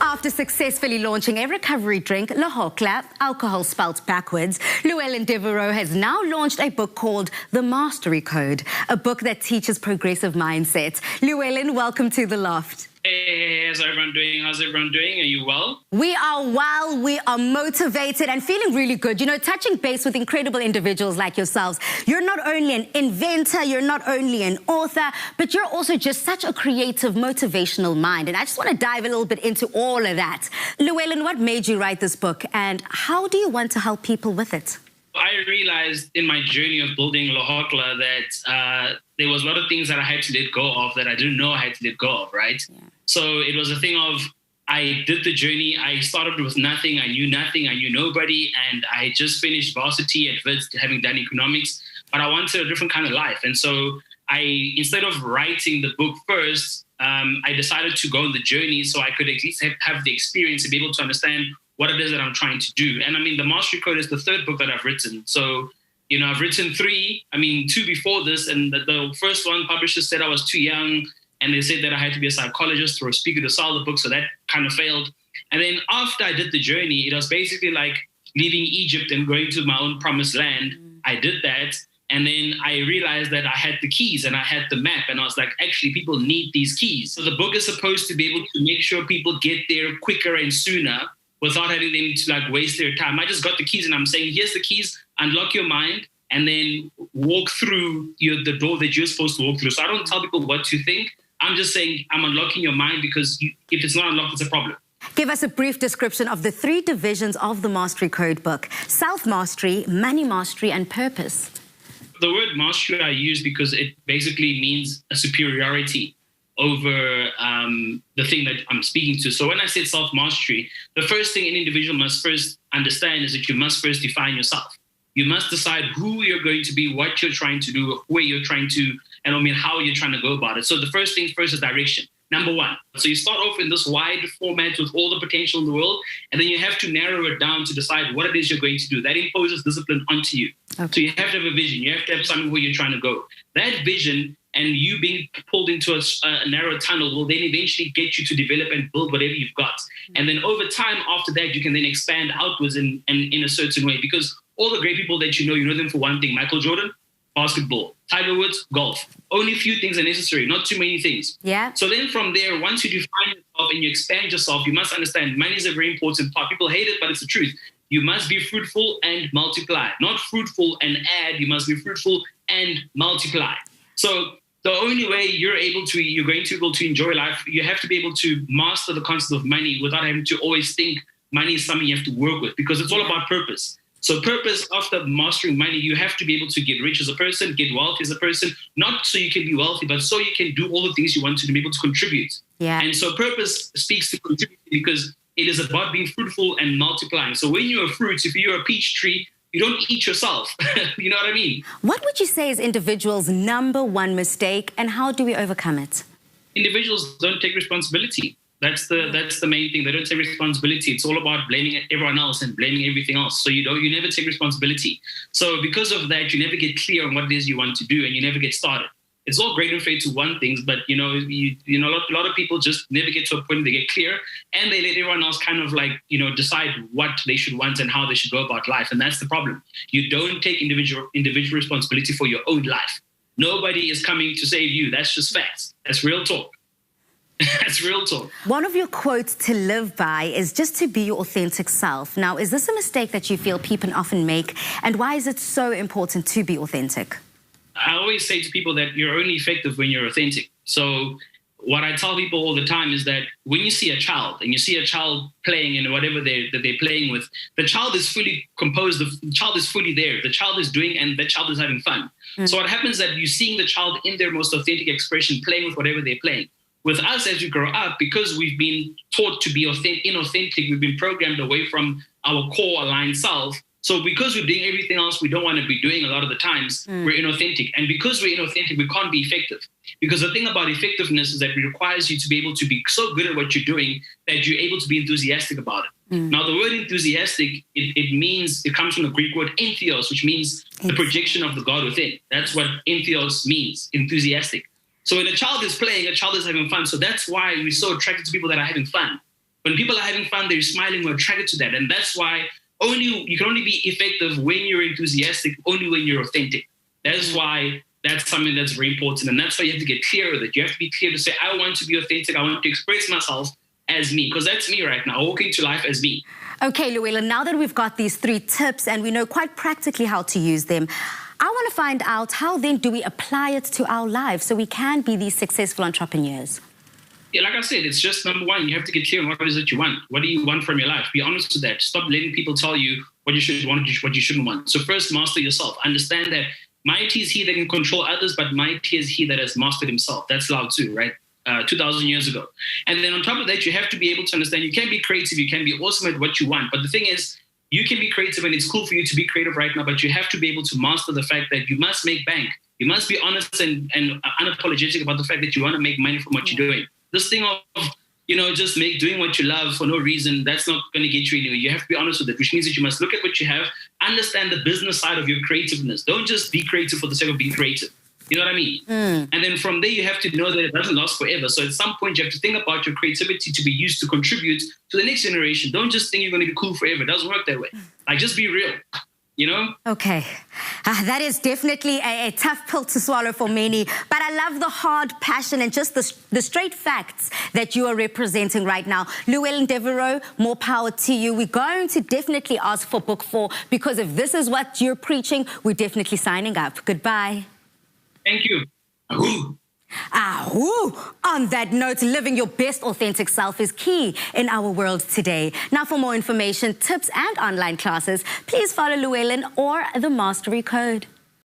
After successfully launching a recovery drink, Lohocla, alcohol spelt backwards, Llewellyn Devereaux has now launched a book called The Mastery Code, a book that teaches progressive mindset. Llewellyn, welcome to The Loft. Hey, how's everyone doing? How's everyone doing? Are you well? We are well, we are motivated and feeling really good. You know, touching base with incredible individuals like yourselves. You're not only an inventor, you're not only an author, but you're also just such a creative, motivational mind. And I just want to dive a little bit into all of that. Llewellyn, what made you write this book and how do you want to help people with it? I realized in my journey of building Lohocla that there was a lot of things that I had to let go of that I didn't know I had to let go of, right? Yeah. So it was a thing of, I did the journey. I started with nothing. I knew nothing. I knew nobody. And I just finished varsity at Wits, having done economics. But I wanted a different kind of life. And so instead of writing the book first, I decided to go on the journey so I could at least have the experience to be able to understand what it is that I'm trying to do. And I mean, The Mastery Code is the third book that I've written. So, you know, I've written two before this. And the first one, publishers said I was too young. And they said that I had to be a psychologist or a speaker to sell the book. So that kind of failed. And then after I did the journey, it was basically like leaving Egypt and going to my own promised land. I did that. And then I realized that I had the keys and I had the map. And I was like, actually, people need these keys. So the book is supposed to be able to make sure people get there quicker and sooner without having them to like waste their time. I just got the keys and I'm saying, here's the keys, unlock your mind, and then walk through the door that you're supposed to walk through. So I don't tell people what to think. I'm just saying I'm unlocking your mind because if it's not unlocked, it's a problem. Give us a brief description of the three divisions of the Mastery Code book: self-mastery, money mastery, and purpose. The word mastery I use because it basically means a superiority over the thing that I'm speaking to. So when I said self-mastery, the first thing an individual must first understand is that you must first define yourself. You must decide who you're going to be, what you're trying to do, where you're trying to, and I mean, how you're trying to go about it. So the first thing first is direction. Number one. So you start off in this wide format with all the potential in the world, and then you have to narrow it down to decide what it is you're going to do. That imposes discipline onto you. Okay. So you have to have a vision. You have to have something where you're trying to go. That vision and you being pulled into a narrow tunnel will then eventually get you to develop and build whatever you've got. And then over time, after that, you can then expand outwards in a certain way, because all the great people that you know them for one thing: Michael Jordan, basketball; Tiger Woods, golf. Only a few things are necessary, not too many things. Yeah. So then from there, once you define yourself and you expand yourself, you must understand money is a very important part. People hate it, but it's the truth. You must be fruitful and multiply. Not fruitful and add. You must be fruitful and multiply. So the only way you're going to be able to enjoy life, you have to be able to master the concept of money without having to always think money is something you have to work with, because it's all about purpose. So purpose, after mastering money, you have to be able to get rich as a person, get wealthy as a person, not so you can be wealthy, but so you can do all the things you want to be able to contribute. Yeah. And so purpose speaks to contribute because it is about being fruitful and multiplying. So when you're a fruit, if you're a peach tree, you don't eat yourself. You know what I mean? What would you say is individuals' number one mistake, and how do we overcome it? Individuals don't take responsibility. That's the main thing. They don't take responsibility. It's all about blaming everyone else and blaming everything else. So you never take responsibility. So because of that, you never get clear on what it is you want to do, and you never get started. It's all great and fair to want things, but a lot of people just never get to a point where they get clear, and they let everyone else kind of like, decide what they should want and how they should go about life. And that's the problem. You don't take individual responsibility for your own life. Nobody is coming to save you. That's just facts. That's real talk. That's real talk. One of your quotes to live by is just to be your authentic self. Now, is this a mistake that you feel people often make, and why is it so important to be authentic? I always say to people that you're only effective when you're authentic. So what I tell people all the time is that when you see a child and you see a child playing in whatever they're playing with, the child is fully composed, the child is fully there, the child is doing, and the child is having fun. So what happens is that you're seeing the child in their most authentic expression, playing with whatever they're playing. With us, as we grow up, because we've been taught to be inauthentic, we've been programmed away from our core aligned self. So because we're doing everything else we don't want to be doing a lot of the times, we're inauthentic. And because we're inauthentic, we can't be effective. Because the thing about effectiveness is that it requires you to be able to be so good at what you're doing that you're able to be enthusiastic about it. Now, the word enthusiastic, it comes from the Greek word entheos, which means the projection of the God within. That's what entheos means, enthusiastic. So when a child is playing, a child is having fun. So that's why we're so attracted to people that are having fun. When people are having fun, they're smiling, we're attracted to that. And that's why you can only be effective when you're enthusiastic, only when you're authentic. That's why that's something that's very important. And that's why you have to get clear with it. You have to be clear to say, I want to be authentic. I want to express myself as me, because that's me right now, walking to life as me. Okay, Llewellyn, now that we've got these 3 tips and we know quite practically how to use them, I want to find out how then do we apply it to our lives so we can be these successful entrepreneurs? Yeah, like I said, it's just number one, you have to get clear on what it is that you want. What do you want from your life? Be honest with that. Stop letting people tell you what you should want, what you shouldn't want. So first, master yourself. Understand that mighty is he that can control others, but mighty is he that has mastered himself. That's Lao Tzu, right? 2,000 years ago. And then on top of that, you have to be able to understand you can be creative, you can be awesome at what you want. But the thing is, you can be creative and it's cool for you to be creative right now, but you have to be able to master the fact that you must make bank. You must be honest and unapologetic about the fact that you want to make money from what you're doing. This thing of, just doing what you love for no reason, that's not going to get you anywhere. You have to be honest with it, which means that you must look at what you have, understand the business side of your creativeness. Don't just be creative for the sake of being creative. You know what I mean? And then from there, you have to know that it doesn't last forever. So at some point, you have to think about your creativity to be used to contribute to the next generation. Don't just think you're going to be cool forever. It doesn't work that way. Just be real. Okay. That is definitely a tough pill to swallow for many, but I love the hard passion and just the straight facts that you are representing right now. Llewellyn Devereaux, more power to you. We're going to definitely ask for book 4 because if this is what you're preaching, we're definitely signing up. Goodbye. Thank you. Ahoo. Ahoo. On that note, living your best authentic self is key in our world today. Now, for more information, tips, and online classes, please follow Llewellyn or the Mastery Code.